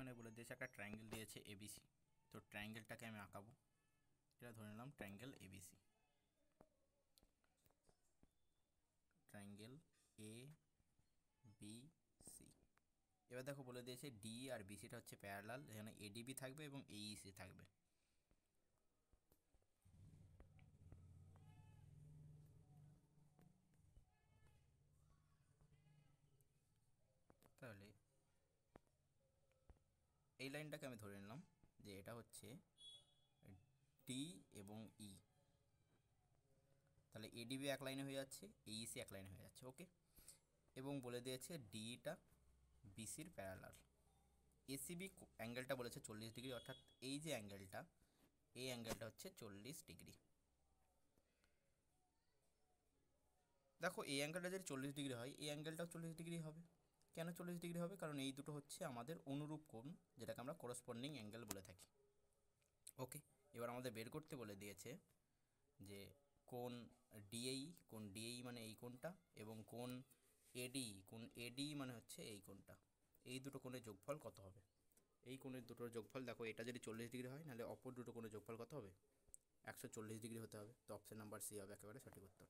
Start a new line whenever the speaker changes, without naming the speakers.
এখানে বলে দিয়েছে একটা ট্রায়াঙ্গেল দিয়েছে এবিসি। তো ট্রায়াঙ্গেলটাকে আমি আঁকাবো। এটা ধরে নিলাম triangle ABC, triangle A B C. এবার দেখো বলে দিয়েছে ডি আর বিসিটা হচ্ছে প্যারালাল, এখানে এডিবি থাকবে এবং এইসি থাকবে। তাহলে এই লাইনটাকে আমি ধরে নিলাম যে এটা হচ্ছে ডি এবং ই। তাহলে এডিবি এক লাইনে হয়ে যাচ্ছে, এইসি এক লাইনে হয়ে যাচ্ছে। ওকে, এবং বলে দিয়েছে ডিটা বিসির প্যারালাল। এসিবি অ্যাঙ্গেলটা বলেছে 40 ডিগ্রি, অর্থাৎ এই যে অ্যাঙ্গেলটা, এই অ্যাঙ্গেলটা হচ্ছে 40 ডিগ্রি। দেখো এই অ্যাঙ্গেলটা যদি 40 ডিগ্রি হয়, এই অ্যাঙ্গেলটাও 40 ডিগ্রি হবে। কেন 40 ডিগ্রি হবে? কারণ এই দুটো হচ্ছে আমাদের অনুরূপ কোণ, যেটাকে আমরা করসপন্ডিং অ্যাঙ্গেল বলে থাকি। ওকে, এবার আমাদের বের করতে বলে দিয়েছে যে কোণ ডিএই মানে এই কোণটা, এবং কোণ এডি মানে হচ্ছে এই কোণটা। এই দুটো কোণের যোগফল কত হবে? এই কোণের দুটোর যোগফল দেখো, এটা যদি 40 ডিগ্রি হয়, নাহলে অপর দুটো কোণের যোগফল কত হবে? 140 ডিগ্রি হতে হবে। তো অপশান নাম্বার সি হবে একেবারে সঠিক উত্তর।